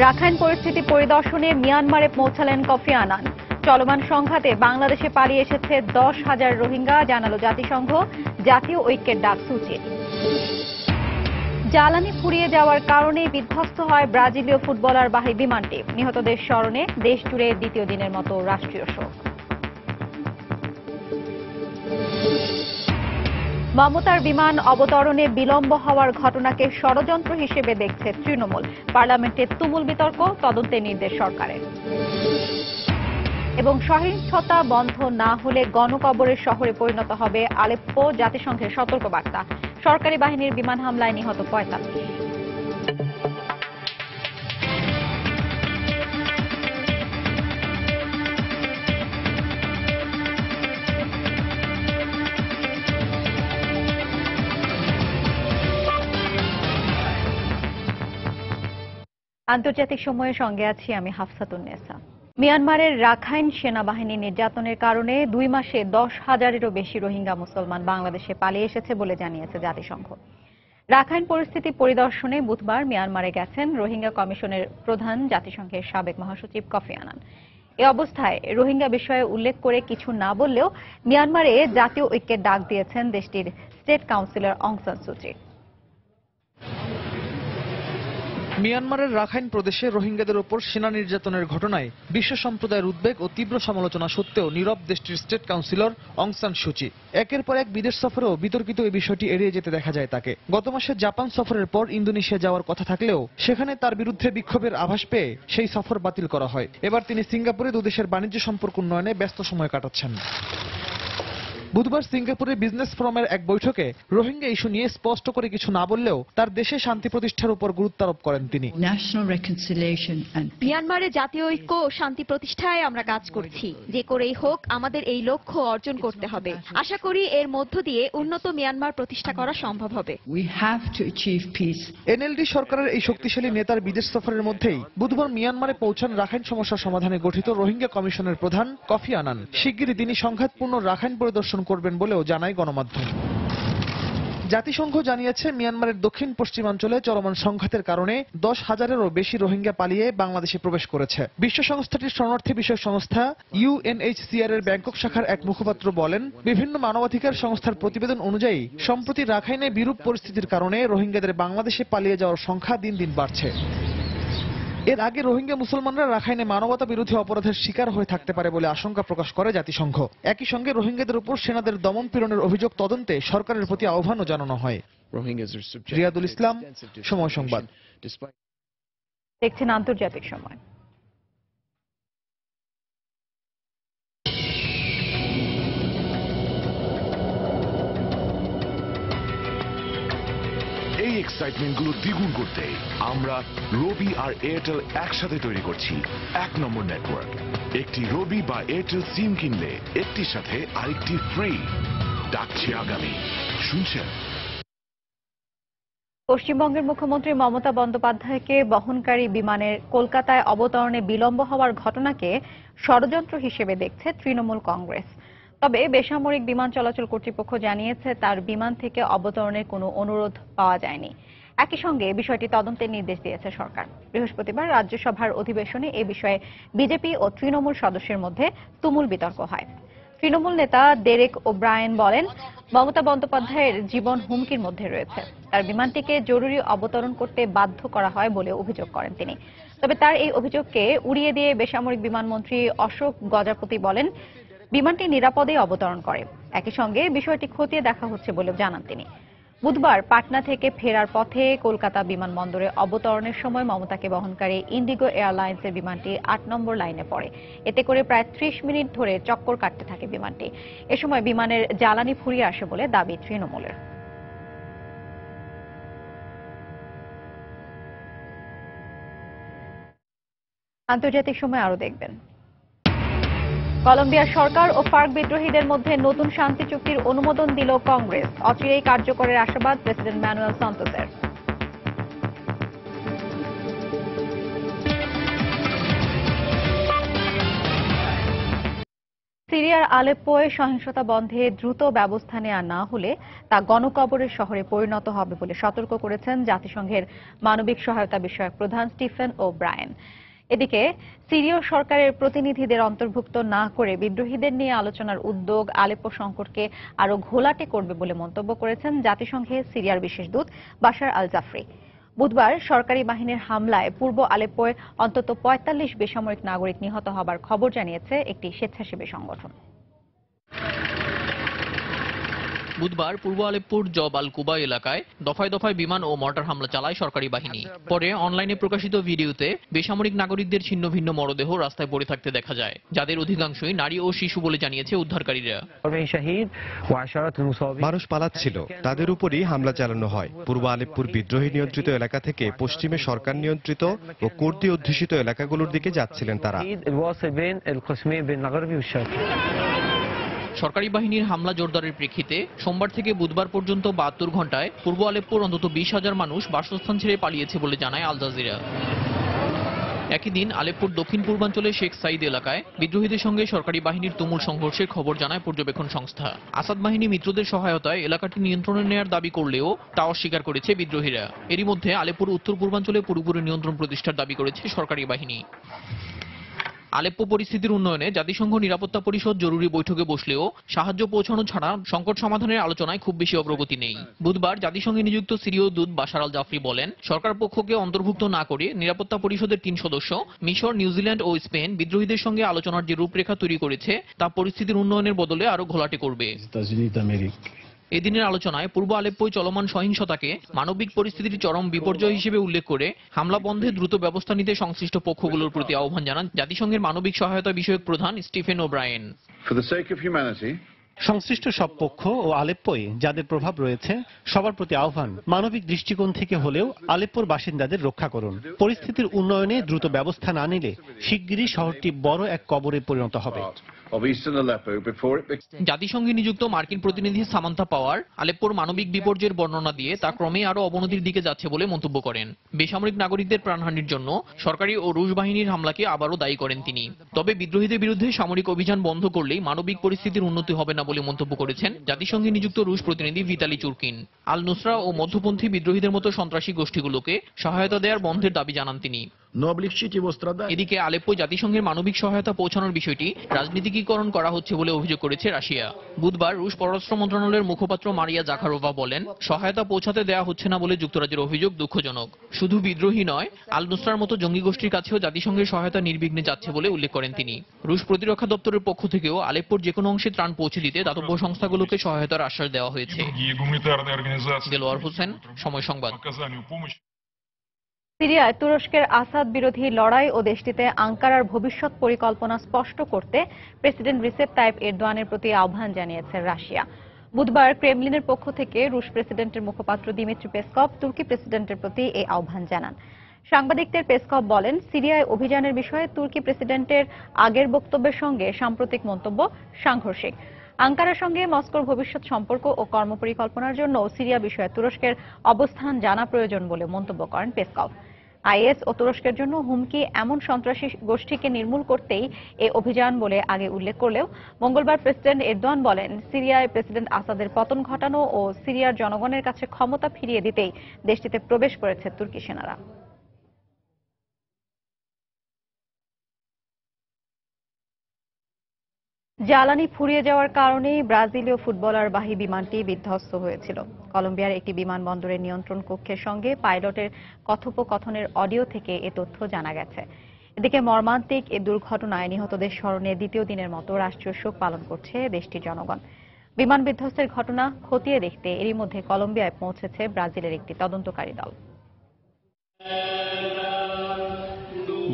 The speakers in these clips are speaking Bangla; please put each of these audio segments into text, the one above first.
রাখাইন পরিস্থিতি পরিদর্শনে মিয়ানমারে পৌঁছালেন কোফি আনান। চলমান সংঘাতে বাংলাদেশে পালিয়ে এসেছে 10,000 রোহিঙ্গা, জানালো জাতিসংঘ। জাতীয় ঐক্যের ডাক সূচিত। জ্বালানি ফুরিয়ে যাওয়ার কারণে বিধ্বস্ত হয় ব্রাজিলীয় ফুটবলারবাহী বিমানটি। নিহতদের স্মরণে দেশজুড়ে দ্বিতীয় দিনের মতো রাষ্ট্রীয় শোক। মমতার বিমান অবতরণে বিলম্ব হওয়ার ঘটনাকে ষড়যন্ত্র হিসেবে দেখছে তৃণমূল। পার্লামেন্টে তুমুল বিতর্ক, তদন্তের নির্দেশ সরকারের। এবং সহিংসতা বন্ধ না হলে গণকবরের শহরে পরিণত হবে আলেপ্পো, জাতিসংঘের সতর্কবার্তা। সরকারি বাহিনীর বিমান হামলায় নিহত 45। আন্তর্জাতিক সময়ের সঙ্গে আছি আমি হাফসাতুন্নেসা। মিয়ানমারের রাখাইন সেনাবাহিনী নির্যাতনের কারণে 2 মাসে 10,000-এরও বেশি রোহিঙ্গা মুসলমান বাংলাদেশে পালিয়ে এসেছে বলে জানিয়েছে জাতিসংঘ। রাখাইন পরিস্থিতি পরিদর্শনে বুধবার মিয়ানমারে গেছেন রোহিঙ্গা কমিশনের প্রধান, জাতিসংঘের সাবেক মহাসচিব কোফি আনান। এ অবস্থায় রোহিঙ্গা বিষয়ে উল্লেখ করে কিছু না বললেও মিয়ানমারে জাতীয় ঐক্যের ডাক দিয়েছেন দেশটির স্টেট কাউন্সিলর অং সান সু চি। মিয়ানমারের রাখাইন প্রদেশে রোহিঙ্গাদের ওপর সেনা নির্যাতনের ঘটনায় বিশ্ব সম্প্রদায়ের উদ্বেগ ও তীব্র সমালোচনা সত্ত্বেও নীরব দেশটির স্টেট কাউন্সিলর অং সান সু চি। একের পর এক বিদেশ সফরেও বিতর্কিত এই বিষয়টি এড়িয়ে যেতে দেখা যায় তাকে। গত মাসে জাপান সফরের পর ইন্দোনেশিয়া যাওয়ার কথা থাকলেও সেখানে তার বিরুদ্ধে বিক্ষোভের আভাস পেয়ে সেই সফর বাতিল করা হয়। এবার তিনি সিঙ্গাপুরে দুদেশের বাণিজ্য সম্পর্ক উন্নয়নে ব্যস্ত সময় কাটাচ্ছেন। বুধবার সিঙ্গাপুরে বিজনেস ফোরামের এক বৈঠকে রোহিঙ্গা ইস্যু নিয়ে স্পষ্ট করে কিছু না বললেও তার দেশে শান্তি প্রতিষ্ঠার উপর গুরুত্ব আরোপ করেন তিনি। মিয়ানমারে জাতীয় ঐক্য ও শান্তি প্রতিষ্ঠায় আমরা কাজ করছি। যে করেই হোক আমাদের এই লক্ষ্য অর্জন করতে হবে। আশা করি এর মধ্য দিয়ে উন্নত মিয়ানমার প্রতিষ্ঠা করা সম্ভব হবে। এনএলডি সরকারের এই শক্তিশালী নেতার বিদেশ সফরের মধ্যেই বুধবার মিয়ানমারে পৌঁছান রাখাইন সমস্যা সমাধানে গঠিত রোহিঙ্গা কমিশনের প্রধান কোফি আনান। শিগগিরই তিনি সংঘাতপূর্ণ রাখাইন পরিদর্শন করবেন বলেও জানায় গণমাধ্যম। জাতিসংঘ জানিয়েছে মিয়ানমারের দক্ষিণ পশ্চিমাঞ্চলে চলমান সংঘাতের কারণে 10,000-এরও বেশি রোহিঙ্গা পালিয়ে বাংলাদেশে প্রবেশ করেছে। বিশ্ব সংস্থাটির শরণার্থী বিষয়ক সংস্থা ইউএনএইচসিআর এর ব্যাংকক শাখার এক মুখপাত্র বলেন, বিভিন্ন মানবাধিকার সংস্থার প্রতিবেদন অনুযায়ী সম্প্রতি রাখাইনে বিরূপ পরিস্থিতির কারণে রোহিঙ্গাদের বাংলাদেশে পালিয়ে যাওয়ার সংখ্যা দিন দিন বাড়ছে। এর আগে রোহিঙ্গা মুসলমানরা রাখাইনে মানবতা বিরোধী অপরাধের শিকার হয়ে থাকতে পারে বলে আশঙ্কা প্রকাশ করে জাতিসংঘ। একই সঙ্গে রোহিঙ্গাদের উপর সেনাদের দমন পীড়নের অভিযোগ তদন্তে সরকারের প্রতি আহ্বানও জানানো হয়। রিয়াদুল ইসলাম, সময় সংবাদ। দেখছেন আন্তর্জাতিক সময়। এই এক্সাইটমেন্টগুলো দ্বিগুণ করতে আমরা রবি আর এয়ারটেল একসাথে তৈরি করছি 1 নম্বর নেটওয়ার্ক। একটি রবি বা এয়ারটেল সিম কিনলে একটির সাথে আরেকটি ফ্রি। ডাকছি আগামী, শুনছেন? পশ্চিমবঙ্গের মুখ্যমন্ত্রী মমতা বন্দ্যোপাধ্যায়কে বহনকারী বিমানের কলকাতায় অবতরণে বিলম্ব হওয়ার ঘটনাকে ষড়যন্ত্র হিসেবে দেখছে তৃণমূল কংগ্রেস। তবে বেসামরিক বিমান চলাচল কর্তৃপক্ষ জানিয়েছে তার বিমান থেকে অবতরণের কোনো অনুরোধ পাওয়া যায়নি। একই সঙ্গে বিষয়টি তদন্তের নির্দেশ দিয়েছে সরকার। বৃহস্পতিবার রাজ্যসভার অধিবেশনে এ বিষয়ে বিজেপি ও তৃণমূল সদস্যের মধ্যে তুমুল বিতর্ক হয়। তৃণমূল নেতা ডেরেক ওব্রায়েন বলেন, মমতা বন্দ্যোপাধ্যায়ের জীবন হুমকির মধ্যে রয়েছে। তার বিমানটিকে জরুরি অবতরণ করতে বাধ্য করা হয় বলে অভিযোগ করেন তিনি। তবে তার এই অভিযোগকে উড়িয়ে দিয়ে বেসামরিক বিমানমন্ত্রী অশোক গজপতি বলেন, বিমানটি নিরাপদে অবতরণ করে। একই সঙ্গে বিষয়টি খতিয়ে দেখা হচ্ছে বলেও জানান তিনি। বুধবার পাটনা থেকে ফেরার পথে কলকাতা বিমানবন্দরে অবতরণের সময় মমতাকে বহনকারী ইন্ডিগো এয়ারলাইন্সের বিমানটি 8 নম্বর লাইনে পড়ে। এতে করে প্রায় 30 মিনিট ধরে চক্কর কাটতে থাকে বিমানটি। এ সময় বিমানের জ্বালানি ফুরিয়ে আসে বলে দাবি তৃণমূলের। আন্তর্জাতিক সময় আরো দেখবেন। কলম্বিয়ার সরকার ও ফার্ক বিদ্রোহীদের মধ্যে নতুন শান্তি চুক্তির অনুমোদন দিল কংগ্রেস। অচিরেই কার্যকরের আশাবাদ প্রেসিডেন্ট ম্যানুয়েল সান্তোসের। সিরিয়ার আলেপ্পোয় সহিংসতা বন্ধে দ্রুত ব্যবস্থা নেওয়া না হলে তা গণকবরের শহরে পরিণত হবে বলে সতর্ক করেছেন জাতিসংঘের মানবিক সহায়তা বিষয়ক প্রধান স্টিফেন ওব্রায়েন। এদিকে সিরীয় সরকারের প্রতিনিধিদের অন্তর্ভুক্ত না করে বিদ্রোহীদের নিয়ে আলোচনার উদ্যোগ আলেপ্পো সংকটকে আরো ঘোলাটে করবে বলে মন্তব্য করেছেন জাতিসংঘে সিরিয়ার বিশেষ দূত বাশার আল জাফরি। বুধবার সরকারি বাহিনীর হামলায় পূর্ব আলেপ্পোয় অন্তত ৪৫ বেসামরিক নাগরিক নিহত হবার খবর জানিয়েছে একটি স্বেচ্ছাসেবী সংগঠন। বুধবার পূর্ব আলেপ্পোর জব আল কুবা এলাকায় দফায় দফায় বিমান ও মর্টার হামলা চালায় সরকারি বাহিনী। পরে অনলাইনে প্রকাশিত ভিডিওতে বেসামরিক নাগরিকদের ছিন্ন ভিন্ন মরদেহ রাস্তায় পড়ে থাকতে দেখা যায়, যাদের অধিকাংশই নারী ও শিশু বলে জানিয়েছে উদ্ধারকারীরা। মানুষ পালাচ্ছিল, তাদের উপরই হামলা চালানো হয়। পূর্ব আলেপ্পোর বিদ্রোহী নিয়ন্ত্রিত এলাকা থেকে পশ্চিমে সরকার নিয়ন্ত্রিত ও কুর্দি অধ্যুষিত এলাকাগুলোর দিকে যাচ্ছিলেন তারা। সরকারি বাহিনীর হামলা জোরদারের প্রেক্ষিতে সোমবার থেকে বুধবার পর্যন্ত ৭২ ঘণ্টায় পূর্ব আলেপ্পোর অন্তত ২০,০০০ মানুষ বাসস্থান ছেড়ে পালিয়েছে বলে জানায় আল জাজিরা। একই দিন আলেপ্পোর দক্ষিণ পূর্বাঞ্চলে শেখ সাইদ এলাকায় বিদ্রোহীদের সঙ্গে সরকারি বাহিনীর তুমুল সংঘর্ষের খবর জানায় পর্যবেক্ষণ সংস্থা। আসাদ বাহিনী মিত্রদের সহায়তায় এলাকাটি নিয়ন্ত্রণে নেয়ার দাবি করলেও তা অস্বীকার করেছে বিদ্রোহীরা। এরই মধ্যে আলেপ্পোর উত্তর পূর্বাঞ্চলে পুরোপুরি নিয়ন্ত্রণ প্রতিষ্ঠার দাবি করেছে সরকারি বাহিনী। আলেপ্পো পরিস্থিতির উন্নয়নে জাতিসংঘ নিরাপত্তা পরিষদ জরুরি বৈঠকে বসলেও সাহায্য পৌঁছানো ছাড়া সংকট সমাধানের আলোচনায় খুব বেশি অগ্রগতি নেই। বুধবার জাতিসংঘে নিযুক্ত সিরীয় দূত বাশার আল জাফরি বলেন, সরকার পক্ষকে অন্তর্ভুক্ত না করে নিরাপত্তা পরিষদের ৩ সদস্য মিশর, নিউজিল্যান্ড ও স্পেন বিদ্রোহীদের সঙ্গে আলোচনার যে রূপরেখা তৈরি করেছে তা পরিস্থিতির উন্নয়নের বদলে আরো ঘোলাটে করবে। এদিনের আলোচনায় পূর্ব আলেপ্পোয় চলমান সহিংসতাকে মানবিক পরিস্থিতির চরম বিপর্যয় হিসেবে উল্লেখ করে হামলা বন্ধে দ্রুত ব্যবস্থা নিতে সংশ্লিষ্ট পক্ষগুলোর প্রতি আহ্বান জানান জাতিসংঘের মানবিক সহায়তা বিষয়ক প্রধান স্টিফেন ওব্রায়েন। সংশ্লিষ্ট সব পক্ষ ও আলেপ্পোয় যাদের প্রভাব রয়েছে সবার প্রতি আহ্বান, মানবিক দৃষ্টিকোণ থেকে হলেও আলেপ্পোর বাসিন্দাদের রক্ষা করুন। পরিস্থিতির উন্নয়নে দ্রুত ব্যবস্থা না নিলে শিগগিরই শহরটি বড় এক কবরে পরিণত হবে। জাতিসংঘে নিযুক্ত মার্কিন প্রতিনিধি সামান্থা পাওয়ার আলেপ্পোর মানবিক বিপর্যয়ের বর্ণনা দিয়ে তা ক্রমে আরো অবনতির দিকে যাচ্ছে বলে মন্তব্য করেন। বেসামরিক নাগরিকদের প্রাণহানির জন্য সরকারি ও রুশ বাহিনীর হামলাকে আবারও দায়ী করেন তিনি। তবে বিদ্রোহীদের বিরুদ্ধে সামরিক অভিযান বন্ধ করলেই মানবিক পরিস্থিতির উন্নতি হবে না বলে মন্তব্য করেছেন জাতিসংঘে নিযুক্ত রুশ প্রতিনিধি ভিতালি চুরকিন। আল নুসরা ও মধ্যপন্থী বিদ্রোহীদের মতো সন্ত্রাসী গোষ্ঠীগুলোকে সহায়তা দেওয়ার বন্ধের দাবি জানান তিনি। এদিকে আলেপ্পোয় জাতিসংঘের মানবিক সহায়তা পৌঁছানোর বিষয়টি রাজনীতিকীকরণ করা হচ্ছে বলে অভিযোগ করেছে রাশিয়া। বুধবার রুশ পররাষ্ট্র মন্ত্রণালয়ের মুখপাত্র মারিয়া জাখারোভা বলেন, সহায়তা পৌঁছাতে দেওয়া হচ্ছে না বলে যুক্তরাজ্যের অভিযোগ দুঃখজনক। শুধু বিদ্রোহী নয়, আল নুসরার মতো জঙ্গি গোষ্ঠীর কাছেও জাতিসংঘের সহায়তা নির্বিঘ্নে যাচ্ছে বলে উল্লেখ করেন তিনি। রুশ প্রতিরক্ষা দপ্তরের পক্ষ থেকেও আলেপ্পোর যে কোনো অংশে ত্রাণ পৌঁছে দিতে দাতব্য সংস্থাগুলোকে সহায়তার আশ্বাস দেওয়া হয়েছে। দেলোয়ার হোসেন, সময় সংবাদ। সিরিয়ায় তুরস্কের আসাদ বিরোধী লড়াই ও দেশটিতে আঙ্কারার ভবিষ্যৎ পরিকল্পনা স্পষ্ট করতে প্রেসিডেন্ট রিসেপ তাইপ এরদোয়ানের প্রতি আহ্বান জানিয়েছে রাশিয়া। বুধবার ক্রেমলিনের পক্ষ থেকে রুশ প্রেসিডেন্টের মুখপাত্র দিমিত্রি পেসকভ তুর্কি প্রেসিডেন্টের প্রতি এই আহ্বান জানান। সাংবাদিকদের পেসকভ বলেন, সিরিয়ায় অভিযানের বিষয়ে তুর্কি প্রেসিডেন্টের আগের বক্তব্যের সঙ্গে সাম্প্রতিক মন্তব্য সাংঘর্ষিক। আঙ্কারার সঙ্গে মস্কোর ভবিষ্যৎ সম্পর্ক ও কর্মপরিকল্পনার জন্য সিরিয়া বিষয়ে তুরস্কের অবস্থান জানা প্রয়োজন বলে মন্তব্য করেন পেসকভ। আইএস ও তুরস্কের জন্য হুমকি এমন সন্ত্রাসী গোষ্ঠীকে নির্মূল করতেই এই অভিযান বলে আগে উল্লেখ করলেও মঙ্গলবার প্রেসিডেন্ট এরদোয়ান বলেন, সিরিয়ায় প্রেসিডেন্ট আসাদের পতন ঘটানো ও সিরিয়ার জনগণের কাছে ক্ষমতা ফিরিয়ে দিতেই দেশটিতে প্রবেশ করেছে তুর্কি সেনারা। জ্বালানি ফুরিয়ে যাওয়ার কারণেই ব্রাজিলীয় ফুটবলারবাহী বিমানটি বিধ্বস্ত হয়েছিল। কলম্বিয়ার একটি বিমানবন্দরের নিয়ন্ত্রণ কক্ষের সঙ্গে পাইলটের কথোপকথনের অডিও থেকে এ তথ্য জানা গেছে। এদিকে মর্মান্তিক এ দুর্ঘটনায় নিহতদের স্মরণে দ্বিতীয় দিনের মতো রাষ্ট্রীয় শোক পালন করছে দেশটির জনগণ। বিমান বিধ্বস্তের ঘটনা খতিয়ে দেখতে এরই মধ্যে কলম্বিয়ায় পৌঁছেছে ব্রাজিলের একটি তদন্তকারী দল।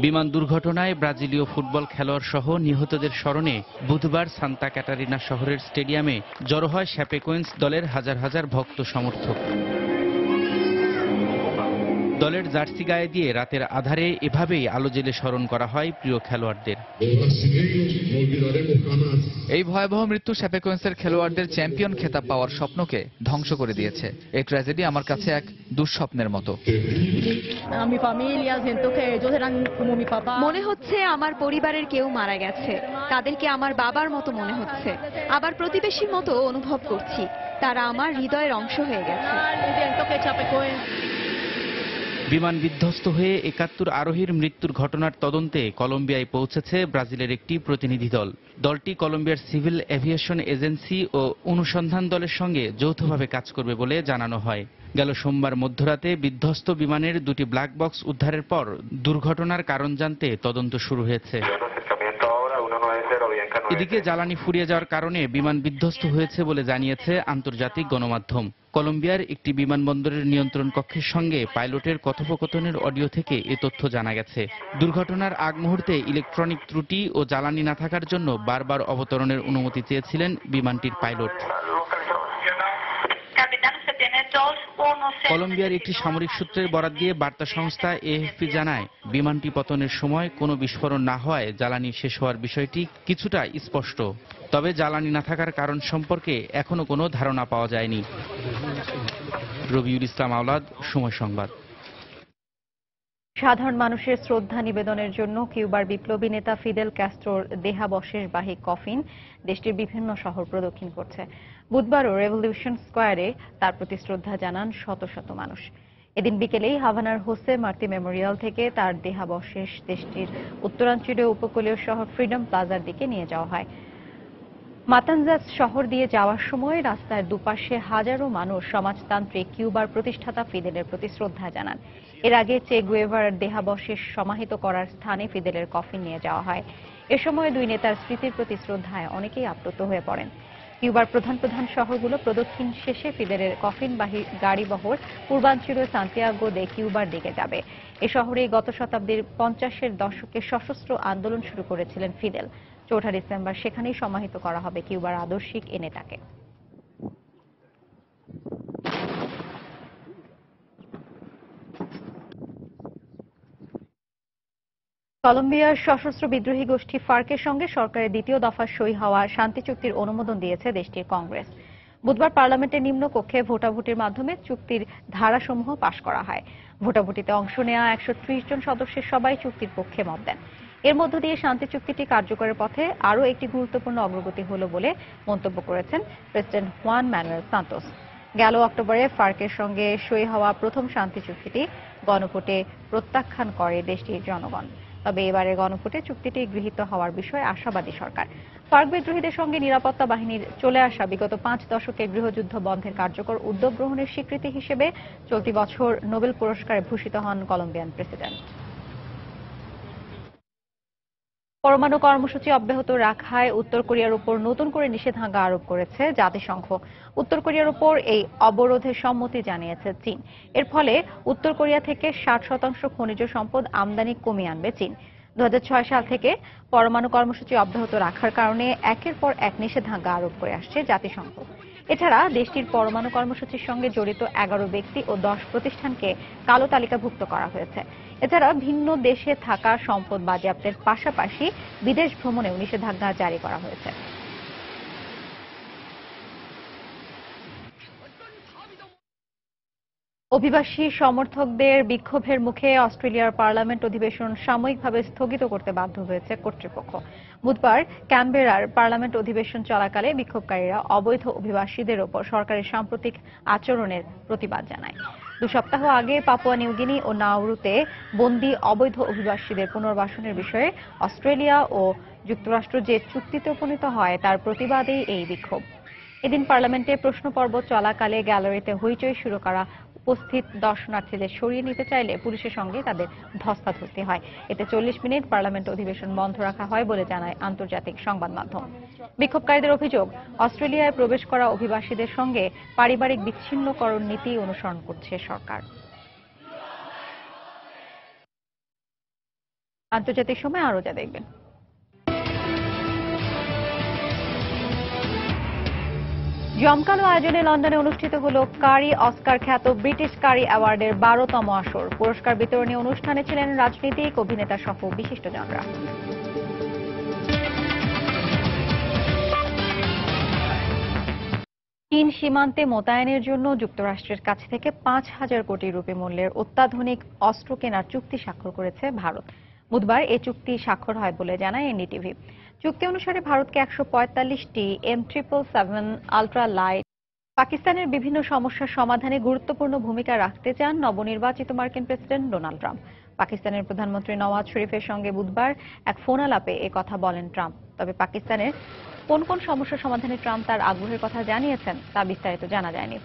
বিমান দুর্ঘটনায় ব্রাজিলীয় ফুটবল খেলোয়াড় সহ নিহতদের স্মরণে বুধবার সান্তা ক্যাটারিনা শহরের স্টেডিয়ামে জড়ো হয় শ্যাপেকোয়েন্স দলের হাজার হাজার ভক্ত সমর্থক। দলের জার্সি গায়ে দিয়ে রাতের আধারে এভাবেই আলো জেলে স্মরণ করা হয় প্রিয় খেলোয়াড়দের। এই ভয়াবহ মৃত্যু শ্যাপেকোয়েন্সের খেলোয়াড়দের চ্যাম্পিয়ন খেতাব পাওয়ার স্বপ্নকে ধ্বংস করে দিয়েছে। এই ট্র্যাজেডি আমার কাছে এক দুঃস্বপ্নের মতো। মনে হচ্ছে আমার পরিবারের কেউ মারা গেছে, তাদেরকে আমার বাবার মতো মনে হচ্ছে, আবার প্রতিবেশীর মতো অনুভব করছি। তারা আমার হৃদয়ের অংশ হয়ে গেছে। বিমান বিধ্বস্ত হয়ে ৭১ আরোহীর মৃত্যুর ঘটনার তদন্তে কলম্বিয়ায় পৌঁছেছে ব্রাজিলের একটি প্রতিনিধি দল। দলটি কলম্বিয়ার সিভিল এভিয়েশন এজেন্সি ও অনুসন্ধান দলের সঙ্গে যৌথভাবে কাজ করবে বলে জানানো হয়। গেল সোমবার মধ্যরাতে বিধ্বস্ত বিমানের দুটি ব্ল্যাক বক্স উদ্ধারের পর দুর্ঘটনার কারণ জানতে তদন্ত শুরু হয়েছে। এদিকে জ্বালানি ফুরিয়ে যাওয়ার কারণে বিমান বিধ্বস্ত হয়েছে বলে জানিয়েছে আন্তর্জাতিক গণমাধ্যম। কলম্বিয়ার একটি বিমানবন্দরের নিয়ন্ত্রণ কক্ষের সঙ্গে পাইলটের কথোপকথনের অডিও থেকে এ তথ্য জানা গেছে। দুর্ঘটনার আগ মুহূর্তে ইলেকট্রনিক ত্রুটি ও জ্বালানি না থাকার জন্য বারবার অবতরণের অনুমতি চেয়েছিলেন বিমানটির পাইলট। কলম্বিয়ার একটি সামরিক সূত্রের বরাত দিয়ে বার্তা সংস্থা এএফপি জানায়, বিমানটি পতনের সময় কোনো বিস্ফোরণ না হওয়ায় জ্বালানি শেষ হওয়ার বিষয়টি কিছুটা স্পষ্ট। তবে জ্বালানি না থাকার কারণ সম্পর্কে এখনো কোনো ধারণা পাওয়া যায়নি। রবিউল ইসলাম আওলাদ, সময় সংবাদ। সাধারণ মানুষের শ্রদ্ধা নিবেদনের জন্য কিউবার বিপ্লবী নেতা ফিদেল ক্যাস্ট্রোর দেহাবশেষবাহী কফিন দেশটির বিভিন্ন শহর প্রদক্ষিণ করছে। বুধবারও রেভলিউশন স্কোয়ারে তার প্রতি শ্রদ্ধা জানান শত শত মানুষ। এদিন বিকেলেই হাভানার হোসে মার্তি মেমোরিয়াল থেকে তার দেহাবশেষ দেশটির উত্তরাঞ্চলীয় উপকূলীয় শহর ফ্রিডম প্লাজার দিকে নিয়ে যাওয়া হয়। মাতানজাস শহর দিয়ে যাওয়ার সময় রাস্তার দুপাশে হাজারো মানুষ সমাজতান্ত্রিক কিউবার প্রতিষ্ঠাতা ফিদেলের প্রতি শ্রদ্ধা জানান। এর আগে চে গুয়েভারার দেহাবশেষ সমাহিত করার স্থানে ফিদেলের কফিন নিয়ে যাওয়া হয়। এ সময় দুই নেতার স্মৃতির প্রতি শ্রদ্ধায় অনেকেই আপ্লুত হয়ে পড়েন। কিউবার প্রধান প্রধান শহরগুলো প্রদক্ষিণ শেষে ফিদেলের কফিনবাহী গাড়িবহর পূর্বাঞ্চলীয় সান্তিয়াগো দে কিউবার দিকে যাবে। এ শহরেই গত শতাব্দীর 50-এর দশকে সশস্ত্র আন্দোলন শুরু করেছিলেন ফিদেল। 4 ডিসেম্বর সেখানেই সমাহিত করা হবে কিউবার আদর্শিক এ নেতাকে। কলম্বিয়ার সশস্ত্র বিদ্রোহী গোষ্ঠী ফার্কের সঙ্গে সরকারের দ্বিতীয় দফা সই হওয়া শান্তি চুক্তির অনুমোদন দিয়েছে দেশটির কংগ্রেস। বুধবার পার্লামেন্টের নিম্নকক্ষে ভোটাভুটির মাধ্যমে চুক্তির ধারাসমূহ পাশ করা হয়। ভোটাভুটিতে অংশ নেওয়া 130 জন সদস্যের সবাই চুক্তির পক্ষে মত দেন। এর মধ্য দিয়ে শান্তি চুক্তিটি কার্যকরের পথে আরও একটি গুরুত্বপূর্ণ অগ্রগতি হল বলে মন্তব্য করেছেন প্রেসিডেন্ট হুয়ান ম্যানুয়েল সান্তোস। গেল অক্টোবরে ফার্কের সঙ্গে সই হওয়া প্রথম শান্তি চুক্তিটি গণভোটে প্রত্যাখ্যান করে দেশটির জনগণ। তবে এবারের গণভোটে চুক্তিটি গৃহীত হওয়ার বিষয়ে আশাবাদী সরকার। ফার্ক বিদ্রোহীদের সঙ্গে নিরাপত্তা বাহিনীর চলে আসা বিগত 5 দশকের গৃহযুদ্ধ বন্ধের কার্যকর উদ্যোগ গ্রহণের স্বীকৃতি হিসেবে চলতি বছর নোবেল পুরস্কারে ভূষিত হন কলম্বিয়ান প্রেসিডেন্ট। পরমাণু কর্মসূচি অব্যাহত রাখায় উত্তর কোরিয়ার উপর নতুন করে নিষেধাজ্ঞা আরোপ করেছে জাতিসংঘ। উত্তর কোরিয়ার উপর এই অবরোধে সম্মতি জানিয়েছে চীন। এর ফলে উত্তর কোরিয়া থেকে 60% খনিজ সম্পদ আমদানি কমিয়ে আনবে চীন। 2006 সাল থেকে পরমাণু কর্মসূচি অব্যাহত রাখার কারণে একের পর এক নিষেধাজ্ঞা আরোপ করে আসছে জাতিসংঘ। এছাড়া দেশটির পরমাণু কর্মসূচির সঙ্গে জড়িত 11 ব্যক্তি ও 10 প্রতিষ্ঠানকে কালো তালিকাভুক্ত করা হয়েছে। এছাড়া ভিন্ন দেশে থাকা সম্পদ বাজেয়াপ্তের পাশাপাশি বিদেশ ভ্রমণেও নিষেধাজ্ঞা জারি করা হয়েছে। অভিবাসী সমর্থকদের বিক্ষোভের মুখে অস্ট্রেলিয়ার পার্লামেন্ট অধিবেশন সাময়িকভাবে স্থগিত করতে বাধ্য হয়েছে কর্তৃপক্ষ। বুধবার ক্যানবেরার পার্লামেন্ট অধিবেশন চলাকালে বিক্ষোভকারীরা অবৈধ অভিবাসীদের ওপর সরকারের সাম্প্রতিক আচরণের প্রতিবাদ জানায়। 2 সপ্তাহ আগে পাপুয়া নিউগিনি ও নাউরুতে বন্দী অবৈধ অভিবাসীদের পুনর্বাসনের বিষয়ে অস্ট্রেলিয়া ও যুক্তরাষ্ট্র যে চুক্তিতে উপনীত হয় তার প্রতিবাদেই এই বিক্ষোভ। এদিন পার্লামেন্টে প্রশ্ন পর্ব চলাকালে গ্যালারিতে হইচই শুরু করা উপস্থিত দর্শনার্থীদের সরিয়ে নিতে চাইলে পুলিশের সঙ্গে তাদের ধস্তাধস্তি হয়। এতে 40 মিনিট পার্লামেন্ট অধিবেশন বন্ধ রাখা হয় বলে জানায় আন্তর্জাতিক সংবাদ মাধ্যম। বিক্ষোভকারীদের অভিযোগ, অস্ট্রেলিয়ায় প্রবেশ করা অভিবাসীদের সঙ্গে পারিবারিক বিচ্ছিন্নকরণ নীতি অনুসরণ করছে সরকার। আন্তর্জাতিক সময় আরো যা দেখবেন। জমকালো আয়োজনে লন্ডনে অনুষ্ঠিত হলো কারি অস্কার খ্যাত ব্রিটিশ কারি অ্যাওয়ার্ডের 12তম আসর। পুরস্কার বিতরণী অনুষ্ঠানে ছিলেন রাজনীতিক, অভিনেতা সহ বিশিষ্টজনরা। চীন সীমান্তে মোতায়েনের জন্য যুক্তরাষ্ট্রের কাছ থেকে 5,000 কোটি রুপি মূল্যের অত্যাধুনিক অস্ত্র কেনার চুক্তি স্বাক্ষর করেছে ভারত। বুধবার এ চুক্তি স্বাক্ষর হয় বলে জানায় এনডিটিভি। চুক্তি অনুসারে ভারতকে 145টি M777 আল্ট্রা লাইট পাকিস্তানের বিভিন্ন সমস্যার সমাধানে গুরুত্বপূর্ণ ভূমিকা রাখতে চান নবনির্বাচিত মার্কিন প্রেসিডেন্ট ডোনাল্ড ট্রাম্প। পাকিস্তানের প্রধানমন্ত্রী নওয়াজ শরীফের সঙ্গে বুধবার এক ফোন আলাপে কথা বলেন ট্রাম্প। তবে পাকিস্তানের কোন কোন সমস্যা সমাধানে ট্রাম্প তার আগ্রহের কথা জানিয়েছেন তা বিস্তারিত জানা যায়নি।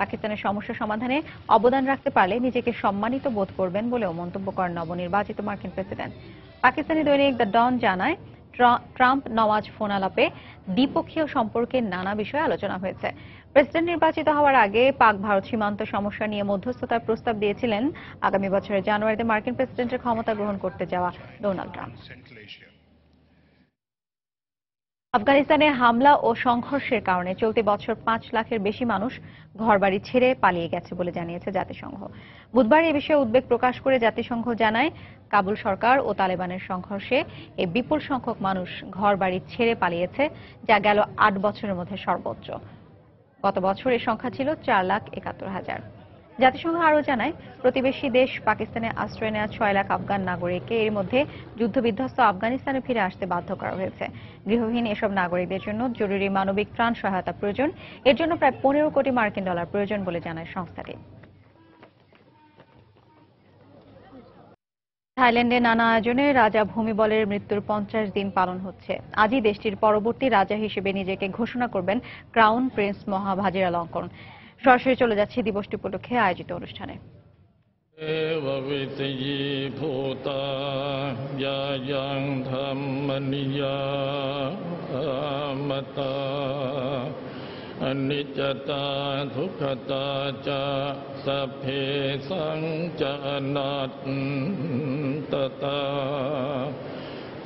পাকিস্তানের সমস্যা সমাধানে অবদান রাখতে পারলে নিজেকে সম্মানিত বোধ করবেন বলেও মন্তব্য করেন নবনির্বাচিত মার্কিন প্রেসিডেন্ট। পাকিস্তানি দৈনিক দ্য ডন জানায়, ট্রাম্প নওয়াজ ফোন আলাপে দ্বিপক্ষীয় সম্পর্কে নানা বিষয়ে আলোচনা হয়েছে। প্রেসিডেন্ট নির্বাচিত হওয়ার আগে পাক ভারত সীমান্ত সমস্যা নিয়ে মধ্যস্থতার প্রস্তাব দিয়েছিলেন আগামী বছরের জানুয়ারিতে মার্কিন প্রেসিডেন্টের ক্ষমতা গ্রহণ করতে যাওয়া ডোনাল্ড ট্রাম্প। আফগানিস্তানে হামলা ও সংঘর্ষের কারণে চলতি বছর 5 লাখের বেশি মানুষ ঘরবাড়ি ছেড়ে পালিয়ে গেছে বলে জানিয়েছে জাতিসংঘ। বুধবার এ বিষয়ে উদ্বেগ প্রকাশ করে জাতিসংঘ জানায়, কাবুল সরকার ও তালেবানের সংঘর্ষে এই বিপুল সংখ্যক মানুষ ঘরবাড়ি ছেড়ে পালিয়েছে, যা গেল 8 বছরের মধ্যে সর্বোচ্চ। গত বছর এর সংখ্যা ছিল 4,71,000। জাতিসংঘ আরও জানায়, প্রতিবেশী দেশ পাকিস্তানে আশ্রয় নেওয়া 6 লাখ আফগান নাগরিককে এর মধ্যে যুদ্ধবিধ্বস্ত আফগানিস্তানে ফিরে আসতে বাধ্য করা হয়েছে। গৃহহীন এসব নাগরিকদের জন্য জরুরি মানবিক ত্রাণ সহায়তা প্রয়োজন। এর জন্য প্রায় 15 কোটি মার্কিন ডলার প্রয়োজন বলে জানায় সংস্থাটি। থাইল্যান্ডে নানা আয়োজনে রাজা ভূমিবলের মৃত্যুর 50 দিন পালন হচ্ছে। আজই দেশটির পরবর্তী রাজা হিসেবে নিজেকে ঘোষণা করবেন ক্রাউন প্রিন্স মহা ভাজিরালঙ্কন। সরাসরি চলে যাচ্ছে দিবসটি উপলক্ষে আয়োজিত অনুষ্ঠানে। अनिच्चता दुःखता च सभ्ये सञ्जनन्तता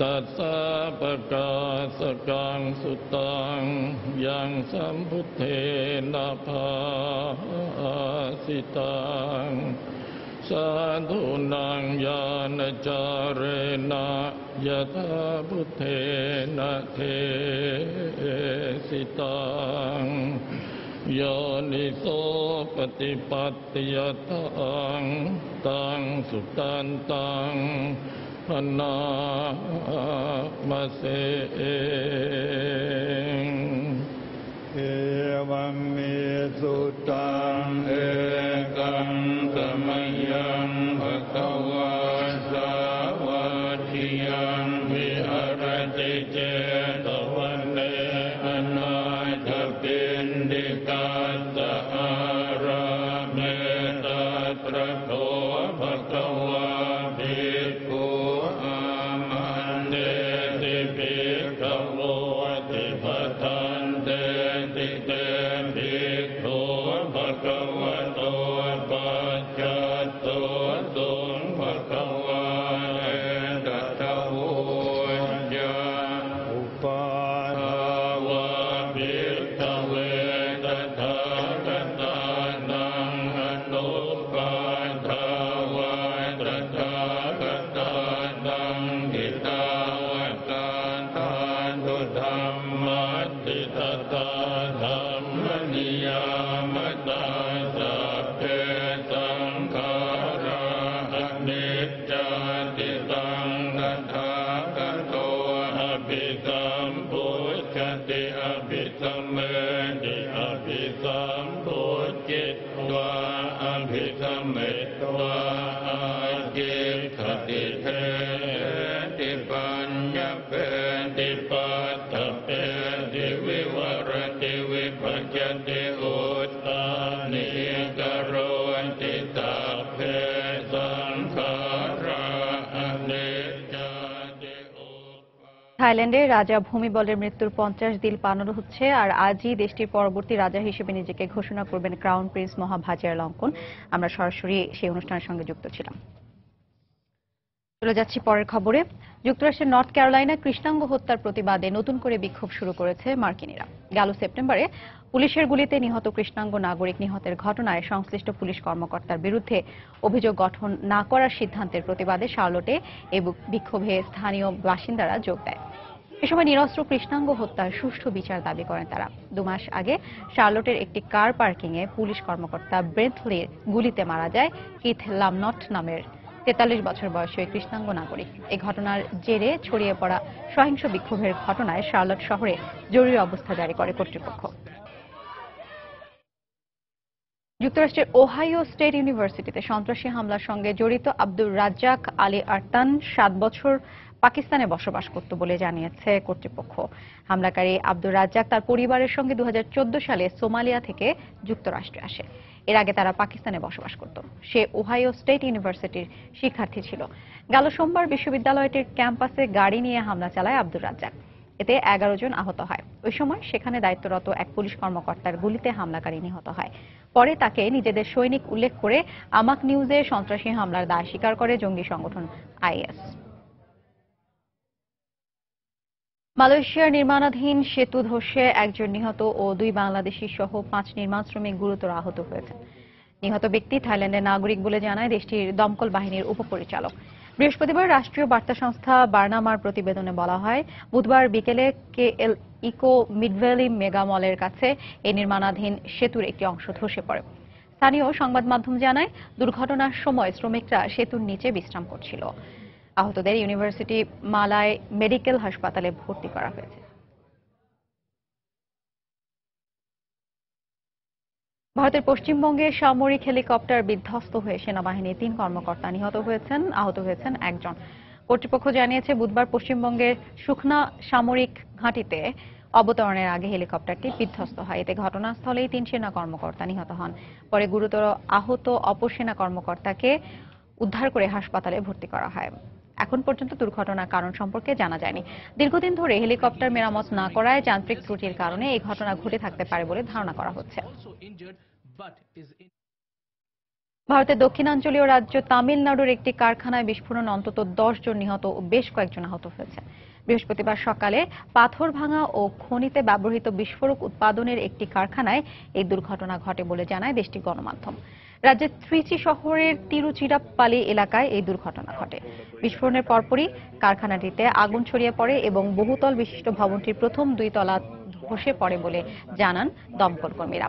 तत्सपकासकां सुतां यं सम्बुद्धेन भासितां साधूनां यानचारेण यथा बुद्धेन थेसितां योनिसो प्रतिपत्त्यतां तां सुतान्तां नमामसे। एवं मे सुतां एकं समयं भगवद्सावधियं विहरति चेतवने अनाथपिण्डिकासहारमे तत्र को भगवा भिक्खु आमन्देति भिक्खवोति पठन्ते ते भिक्खो भगवतो पश्चातो तुं भगवान् दत्तवोऽद्य उपावा भिक्खवे तथागतानां अनुपाधावा तथागतानां गीतावतानां धम्मति तथा धम्मनियामता सभ्ये संखारा अनित्यादितं तथागतो अभिसम्पुच्छति अभिसमेति अभिसम्पुच्छित्वा अभिसमेत्वा आजीर्षति चेति पञ्चपेति पथपेति विवरति विभजति उत्थानि करोति सभ्ये संखारा अनित्यादि। থাইল্যান্ডে রাজা ভূমিবলের মৃত্যুর 50 দিন পালন হচ্ছে, আর আজই দেশটির পরবর্তী রাজা হিসেবে নিজেকে ঘোষণা করবেন ক্রাউন প্রিন্স মহা ভাজিরালঙ্কন। আমরা সরাসরি সেই অনুষ্ঠানের সঙ্গে যুক্ত ছিলাম। চলে যাচ্ছি পরের খবরে। যুক্তরাষ্ট্রের নর্থ ক্যারোলাইনা কৃষ্ণাঙ্গ হত্যার প্রতিবাদে নতুন করে বিক্ষোভ শুরু করেছে মার্কিনিরা। গেল সেপ্টেম্বরে পুলিশের গুলিতে নিহত কৃষ্ণাঙ্গ নাগরিক নিহতের ঘটনায় সংশ্লিষ্ট পুলিশ কর্মকর্তার বিরুদ্ধে অভিযোগ গঠন না করার সিদ্ধান্তের প্রতিবাদে শার্লটে এই বিক্ষোভে স্থানীয় বাসিন্দারা যোগ দেয়। এ সময় নিরস্ত্র কৃষ্ণাঙ্গ হত্যার সুষ্ঠু বিচার দাবি করেন তারা। 2 মাস আগে শার্লটের একটি কার পার্কিংয়ে পুলিশ কর্মকর্তা ব্রেন্থলির গুলিতে মারা যায় কিথ লামনট নামের 43 বছর বয়সী ওই কৃষ্ণাঙ্গ নাগরিক। এই ঘটনার জেরে ছড়িয়ে পড়া সহিংস বিক্ষোভের ঘটনায় শার্লট শহরে জরুরি অবস্থা জারি করে কর্তৃপক্ষ। যুক্তরাষ্ট্রের ওহাইও স্টেট ইউনিভার্সিটিতে সন্ত্রাসী হামলার সঙ্গে জড়িত আব্দুর রাজ্জাক আলী আরতান 7 বছর পাকিস্তানে বসবাস করত বলে জানিয়েছে কর্তৃপক্ষ। হামলাকারী আব্দুর রাজ্জাক তার পরিবারের সঙ্গে 2014 সালে সোমালিয়া থেকে যুক্তরাষ্ট্রে আসে। এর আগে তারা পাকিস্তানে বসবাস করত। সে ওহাইও স্টেট ইউনিভার্সিটির শিক্ষার্থী ছিল। গেল সোমবার বিশ্ববিদ্যালয়টির ক্যাম্পাসে গাড়ি নিয়ে হামলা চালায় আব্দুর রাজ্জাক। এতে 11 জন আহত হয়। ওই সময় সেখানে দায়িত্বরত এক পুলিশ কর্মকর্তার গুলিতে হামলাকারী নিহত হয়। পরে তাকে নিজেদের সৈনিক উল্লেখ করে আমাক নিউজে সন্ত্রাসী হামলার দায় স্বীকার করে জঙ্গি সংগঠন আইএস। মালয়েশিয়ার নির্মাণাধীন সেতু ধসে 1 জন নিহত ও 2 বাংলাদেশি সহ 5 নির্মাণ শ্রমিক গুরুতর আহত হয়েছেন। নিহত ব্যক্তি থাইল্যান্ডের নাগরিক বলে জানায় দেশটির দমকল বাহিনীর উপপরিচালক। বৃহস্পতিবার রাষ্ট্রীয় বার্তা সংস্থা বার্নামার প্রতিবেদনে বলা হয়, বুধবার বিকেলে কেএল ইকো মিডভ্যালি মেগা মলের কাছে এই নির্মাণাধীন সেতুর একটি অংশ ধসে পড়ে। স্থানীয় সংবাদ মাধ্যম জানায়, দুর্ঘটনার সময় শ্রমিকরা সেতুর নিচে বিশ্রাম করছিল। আহতদের ইউনিভার্সিটি মালায় মেডিকেল হাসপাতালে ভর্তি করা হয়েছে। ভারতের পশ্চিমবঙ্গে সামরিক হেলিকপ্টার বিধ্বস্ত হয়ে সেনাবাহিনীর 3 কর্মকর্তা নিহত হয়েছেন, আহত হয়েছেন 1 জন। কর্তৃপক্ষ জানিয়েছে, বুধবার পশ্চিমবঙ্গের সুখনা সামরিক ঘাঁটিতে অবতরণের আগে হেলিকপ্টারটি বিধ্বস্ত হয়। এতে ঘটনাস্থলেই 3 সেনা কর্মকর্তা নিহত হন। পরে গুরুতর আহত অপর সেনা কর্মকর্তাকে উদ্ধার করে হাসপাতালে ভর্তি করা হয়। এখন পর্যন্ত দুর্ঘটনার কারণ সম্পর্কে জানা যায়নি। দীর্ঘদিন ধরে হেলিকপ্টার মেরামত না করায় যান্ত্রিক ত্রুটির কারণে এই ঘটনা ঘটে থাকতে পারে বলে ধারণা করা হচ্ছে। ভারতের দক্ষিণাঞ্চলীয় রাজ্য তামিলনাড়ুর একটি কারখানায় বিস্ফোরণ অন্তত 10 জন নিহত ও বেশ কয়েকজন আহত হয়েছে। বৃহস্পতিবার সকালে পাথর ভাঙা ও খনিতে ব্যবহৃত বিস্ফোরক উৎপাদনের একটি কারখানায় এই দুর্ঘটনা ঘটে বলে জানায় দেশটির গণমাধ্যম। রাজ্যের ত্রিচি শহরের তিরুচিরাপ্পালি এলাকায় এই দুর্ঘটনা ঘটে। বিস্ফোরণের পরপরই কারখানাটিতে আগুন ছড়িয়ে পড়ে এবং বহুতল বিশিষ্ট ভবনটির প্রথম 2 তলা ধসে পড়ে বলে জানান দমকল কর্মীরা।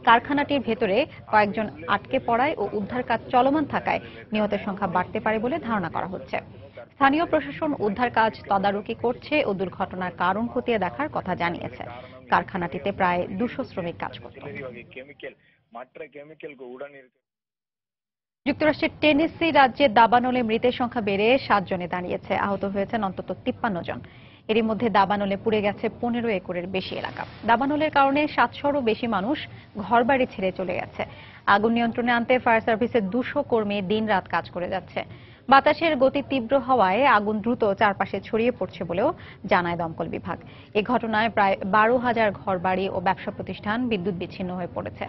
কারখানাটির ভেতরে কয়েকজন আটকে পড়ায় ও উদ্ধার কাজ চলমান থাকায় নিহতের সংখ্যা বাড়তে পারে বলে ধারণা করা হচ্ছে। স্থানীয় প্রশাসন উদ্ধার কাজ তদারকি করছে ও দুর্ঘটনার কারণ খতিয়ে দেখার কথা জানিয়েছে। কারখানাটিতে প্রায় 200 শ্রমিক কাজ করত। যুক্তরাষ্ট্রের টেনেসি রাজ্যের দাবানলে মৃতের সংখ্যা বেড়ে 7 জনে দাঁড়িয়েছে। আহত হয়েছেন অন্তত 53 জন। এরই মধ্যে দাবানলে পুড়ে গেছে 15 একরের বেশি এলাকা। দাবানলের কারণে 700রও বেশি মানুষ ঘরবাড়ি ছেড়ে চলে গেছে। আগুন নিয়ন্ত্রণে আনতে ফায়ার সার্ভিসের 200 কর্মী দিনরাত কাজ করে যাচ্ছে। বাতাসের গতি তীব্র হওয়ায় আগুন দ্রুত চারপাশে ছড়িয়ে পড়ছে বলেও জানায় দমকল বিভাগ। এই ঘটনায় প্রায় 12,000 ঘরবাড়ি ও ব্যবসা প্রতিষ্ঠান বিদ্যুৎ বিচ্ছিন্ন হয়ে পড়েছে।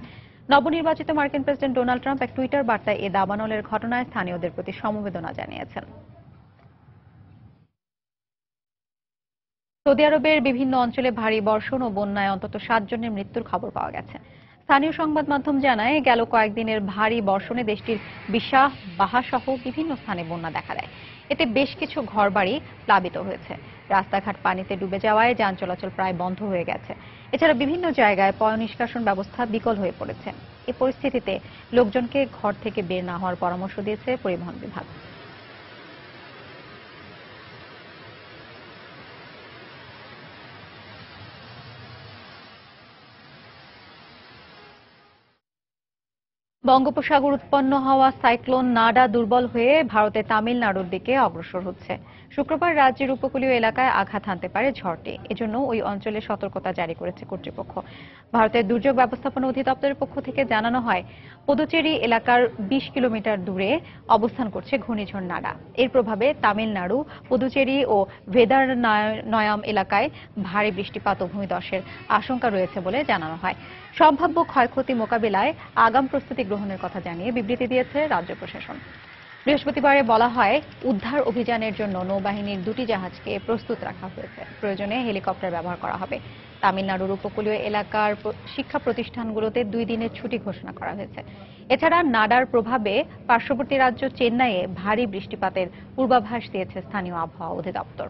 নবনির্বাচিত মার্কিন প্রেসিডেন্ট ডোনাল্ড ট্রাম্প এক টুইটার বার্তায় এই দাবানলের ঘটনায় স্থানীয়দের প্রতি সমবেদনা জানিয়েছেন। সৌদি আরবের বিভিন্ন অঞ্চলে ভারী বর্ষণ ও বন্যায় অন্তত 7 জনের মৃত্যুর খবর পাওয়া গেছে। স্থানীয় সংবাদ মাধ্যম জানায়, গেল কয়েকদিনের ভারী বর্ষণে দেশটির বিশাহ বাহা সহ বিভিন্ন স্থানে বন্যা দেখা দেয়। এতে বেশ কিছু ঘরবাড়ি প্লাবিত হয়েছে। রাস্তাঘাট পানিতে ডুবে যাওয়ায় যান চলাচল প্রায় বন্ধ হয়ে গেছে। এছাড়া বিভিন্ন জায়গায় পয়ঃনিষ্কাশন ব্যবস্থা বিকল হয়ে পড়েছে। এই পরিস্থিতিতে লোকজনকে ঘর থেকে বের না হওয়ার পরামর্শ দিয়েছে পরিবহন বিভাগ। বঙ্গোপসাগর উৎপন্ন হওয়া সাইক্লোন নাডা দুর্বল হয়ে ভারতের তামিলনাড়ুর দিকে অগ্রসর হচ্ছে। শুক্রবার রাজ্যের উপকূলীয় এলাকায় আঘাত হানতে পারে ঝড়টি। এজন্য ওই অঞ্চলে সতর্কতা জারি করেছে কর্তৃপক্ষ। ভারতের দুর্যোগ ব্যবস্থাপনা অধিদপ্তরের পক্ষ থেকে জানানো হয়, পুদুচেরি এলাকার 20 কিলোমিটার দূরে অবস্থান করছে ঘূর্ণিঝড় নাডা। এর প্রভাবে তামিলনাড়ু, পুদুচেরি ও ভেদারনায়াম এলাকায় ভারী বৃষ্টিপাত ও ভূমিধসের আশঙ্কা রয়েছে বলে জানানো হয়। সম্ভাব্য ক্ষয়ক্ষতি মোকাবিলায় আগাম প্রস্তুতি গ্রহণের কথা জানিয়ে বিবৃতি দিয়েছে রাজ্য প্রশাসন। বৃহস্পতিবারে বলা হয় উদ্ধার অভিযানের জন্য নৌবাহিনীর 2টি জাহাজকে প্রস্তুত রাখা হয়েছে। প্রয়োজনে হেলিকপ্টার ব্যবহার করা হবে। তামিলনাড়ুর উপকূলীয় এলাকার শিক্ষা প্রতিষ্ঠানগুলোতে 2 দিনের ছুটি ঘোষণা করা হয়েছে। এছাড়া নাডার প্রভাবে পার্শ্ববর্তী রাজ্য চেন্নাইয়ে ভারী বৃষ্টিপাতের পূর্বাভাস দিয়েছে স্থানীয় আবহাওয়া অধিদপ্তর।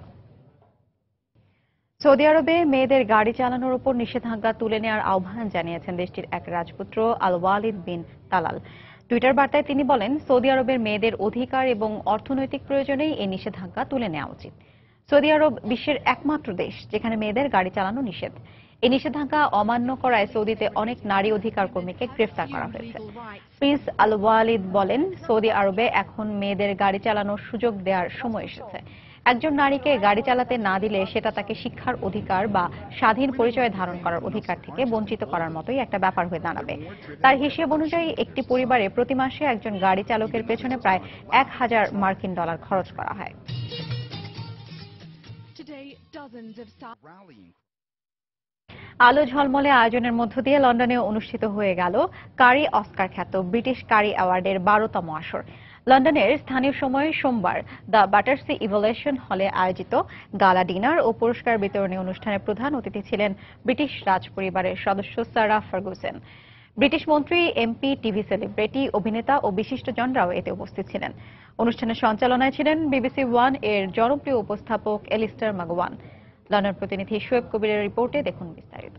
সৌদি আরবে মেয়েদের গাড়ি চালানোর উপর নিষেধাজ্ঞা তুলে নেওয়ার আহ্বান জানিয়েছেন দেশটির এক রাজপুত্র আল ওয়ালিদ বিন তালাল। টুইটার বার্তায় তিনি বলেন, সৌদি আরবের মেয়েদের অধিকার এবং অর্থনৈতিক প্রয়োজনেই এই নিষেধাজ্ঞা তুলে নেওয়া উচিত। সৌদি আরব বিশ্বের একমাত্র দেশ যেখানে মেয়েদের গাড়ি চালানো নিষেধ। এই নিষেধাজ্ঞা অমান্য করায় সৌদিতে অনেক নারী অধিকার কর্মীকে গ্রেফতার করা হয়েছে। প্রিন্স আল ওয়ালিদ বলেন, সৌদি আরবে এখন মেয়েদের গাড়ি চালানোর সুযোগ দেওয়ার সময় এসেছে। একজন নারীকে গাড়ি চালাতে না দিলে সেটা তাকে শিক্ষার অধিকার বা স্বাধীন পরিচয় ধারণ করার অধিকার থেকে বঞ্চিত করার মতোই একটা ব্যাপার হয়ে দাঁড়াবে। তার হিসেব অনুযায়ী একটি পরিবারে প্রতি মাসে একজন গাড়ি চালকের পেছনে প্রায় $1000 খরচ করা হয়। আলো ঝলমলে আয়োজনের মধ্য দিয়ে লন্ডনে অনুষ্ঠিত হয়ে গেল কারি অস্কার খ্যাত ব্রিটিশ কারি অ্যাওয়ার্ডের 12তম আসর। লন্ডনের স্থানীয় সময় সোমবার দ্য বাটারসি ইভলিউশন হলে আয়োজিত গালা ডিনার ও পুরস্কার বিতরণী অনুষ্ঠানে প্রধান অতিথি ছিলেন ব্রিটিশ রাজ পরিবারের সদস্য সারা ফার্গুসন। ব্রিটিশ মন্ত্রী, এমপি, টিভি সেলিব্রিটি, অভিনেতা ও বিশিষ্টজনরাও এতে উপস্থিত ছিলেন। অনুষ্ঠানের সঞ্চালনায় ছিলেন BBC ওয়ান এর জনপ্রিয় উপস্থাপক এলিস্টার মাগওয়ান। লন্ডন প্রতিনিধি শোয়েব কবিরের রিপোর্টে দেখুন বিস্তারিত।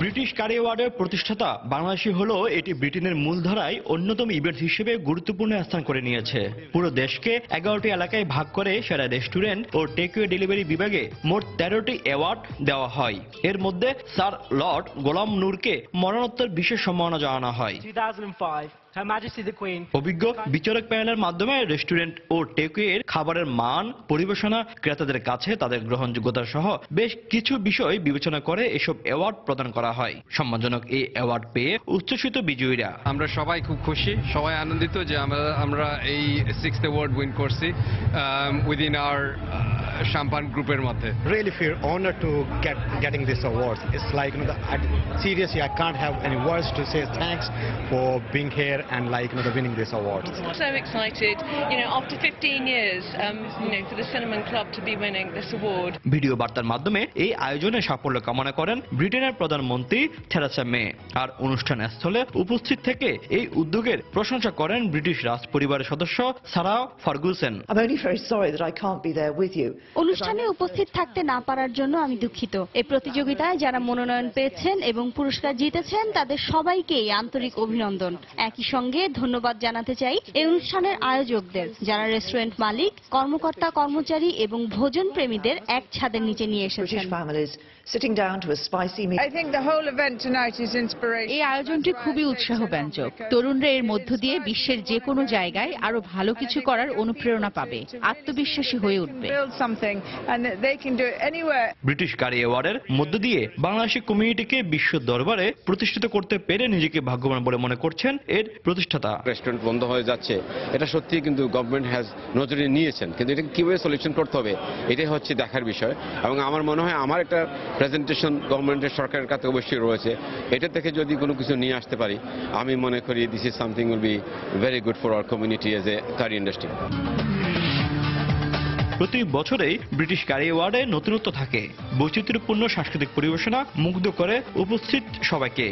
ব্রিটিশ কারি অ্যাওয়ার্ডের প্রতিষ্ঠাতা বাংলাদেশি হলেও এটি ব্রিটেনের মূলধারায় অন্যতম ইভেন্ট হিসেবে গুরুত্বপূর্ণ স্থান করে নিয়েছে। পুরো দেশকে 11টি এলাকায় ভাগ করে সেরা রেস্টুরেন্ট ও টেকওয়ে ডেলিভারি বিভাগে মোট 13টি অ্যাওয়ার্ড দেওয়া হয়। এর মধ্যে স্যার লর্ড গোলাম নূরকে মরণোত্তর বিশেষ সম্মাননা জানানো হয়। অভিজ্ঞ বিচারক প্যানেলের মাধ্যমে রেস্টুরেন্ট ও টেকওয়ের খাবারের মান, পরিবেশনা, ক্রেতাদের কাছে তাদের গ্রহণযোগ্যতা সহ বেশ কিছু বিষয় বিবেচনা করে এসব অ্যাওয়ার্ড প্রদান করা হয়। সম্মানজনক এই অ্যাওয়ার্ড পেয়ে উচ্ছ্বসিত বিজয়ীরা। আমরা সবাই খুব খুশি, সবাই আনন্দিত যে আমরা এই 6th অ্যাওয়ার্ড উইন করছি উইদিন আওয়ার Champagne গ্রুপের মধ্যে। Really feel honored to getting this award. It's like, seriously, I can't have any words to say thanks for being here and winning this award. So excited, after 15 years, for the Cinnamon Club to be winning this award. Video বার্তার মাধ্যমে এই আয়োজনের সাফল্য কামনা করেন ব্রিটেনের প্রধানমন্ত্রী থেরেসা মে। আর অনুষ্ঠান স্থলে উপস্থিত থেকে এই উদ্যোগের প্রশংসা করেন ব্রিটিশ রাজ পরিবারের সদস্য সারা Ferguson. I'm only very sorry that I can't be there with you. অনুষ্ঠানে উপস্থিত থাকতে না পারার জন্য আমি দুঃখিত। এই প্রতিযোগিতায় যারা মনোনয়ন পেয়েছেন এবং পুরস্কার জিতেছেন তাদের সবাইকেই আন্তরিক অভিনন্দন। একই সঙ্গে ধন্যবাদ জানাতে চাই এই অনুষ্ঠানের আয়োজকদের, যারা রেস্টুরেন্ট মালিক, কর্মকর্তা, কর্মচারী এবং ভোজন প্রেমীদের এক ছাদের নিচে নিয়ে এসেছেন। Sitting down to a spicy meal. I think the whole event tonight is inspirational. এই আয়োজনটি খুবই উৎসাহব্যঞ্জক। তরুণরা এর মধ্য দিয়ে বিশ্বের যে কোনো জায়গায় আরো ভালো কিছু করার অনুপ্রেরণা পাবে, আত্মবিশ্বাসী হয়ে উঠবে। ব্রিটিশ কারি অ্যাওয়ার্ডের মধ্য দিয়ে বাংলাদেশি কমিউনিটিকে বিশ্ব দরবারে প্রতিষ্ঠিত করতে পেরে নিজেকে ভাগ্যবান বলে মনে করছেন এর প্রতিষ্ঠাতা। রেস্টুরেন্ট বন্ধ হয়ে যাচ্ছে, এটা সত্যি কিন্তু গভর্নমেন্ট নজরে নিয়েছেন, কিন্তু এটা কিভাবে সলিউশন করতে হবে এটাই হচ্ছে দেখার বিষয়। এবং আমার মনে হয় আমার একটা প্রেজেন্টেশন গভর্নমেন্টের সরকারের কাছে অবশ্যই রয়েছে। এটা থেকে যদি কোনো কিছু নিয়ে আসতে পারি, আমি মনে করি this is something will be very good for our community as a curry industry. প্রতি বছরেই ব্রিটিশ কারি অ্যাওয়ার্ডে নতুনত্ব থাকে, বৈচিত্র্যপূর্ণ সাংস্কৃতিক পরিবেশনা মুগ্ধ করে উপস্থিত সবাইকে।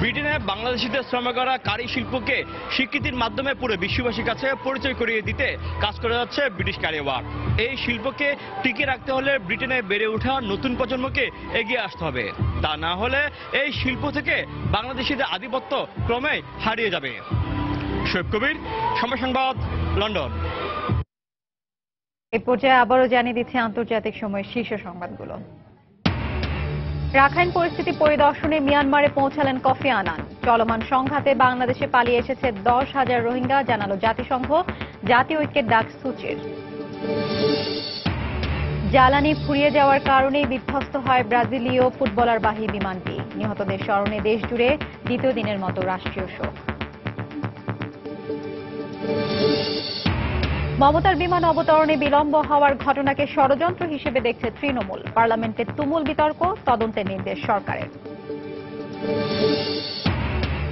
ব্রিটেনে বাংলাদেশিদের শ্রম করা কারি শিল্পকে স্বীকৃতির মাধ্যমে পুরো বিশ্ববাসীর কাছে পরিচয় করিয়ে দিতে কাজ করে যাচ্ছে ব্রিটিশ কারি অ্যাওয়ার্ড। এই শিল্পকে টিকিয়ে রাখতে হলে ব্রিটেনে বেড়ে ওঠা নতুন প্রজন্মকে এগিয়ে আসতে হবে, তা না হলে এই শিল্প থেকে বাংলাদেশিদের আধিপত্য ক্রমে হারিয়ে যাবে। শোয়েব কবির, সময় সংবাদ, লন্ডন। এই পর্যায়ে আবারও জানিয়ে দিচ্ছে আন্তর্জাতিক সময়ের শীর্ষ সংবাদগুলো। রাখাইন পরিস্থিতি পরিদর্শনে মিয়ানমারে পৌঁছালেন কফি আনান। চলমান সংঘাতে বাংলাদেশে পালিয়ে এসেছে 10,000 রোহিঙ্গা, জানালো জাতিসংঘ। জাতীয় ঐক্যের ডাক সূচির। জ্বালানি ফুরিয়ে যাওয়ার কারণেই বিধ্বস্ত হয় ব্রাজিলীয় ফুটবলারবাহী বিমানটি। নিহতদের স্মরণে দেশ জুড়ে দ্বিতীয় দিনের মতো রাষ্ট্রীয় শোক। মমতার বিমান অবতরণে বিলম্ব হওয়ার ঘটনাকে ষড়যন্ত্র হিসেবে দেখছে তৃণমূল। পার্লামেন্টে তুমুল বিতর্ক, তদন্তের নির্দেশ সরকারের।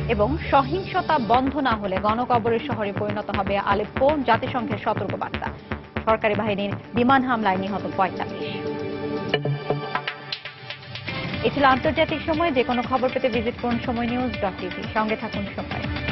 এবং সহিংসতা বন্ধ না হলে গণকবরের শহরে পরিণত হবে আলেপ্পো, জাতিসংঘের সতর্কবার্তা। সরকারি বাহিনীর বিমান হামলায় নিহত ৪৫। এ ছিল আন্তর্জাতিক সময়। যে কোনো খবর পেতে ভিজিট করুন সময়নিউজ.tv। সঙ্গে থাকুন সময়।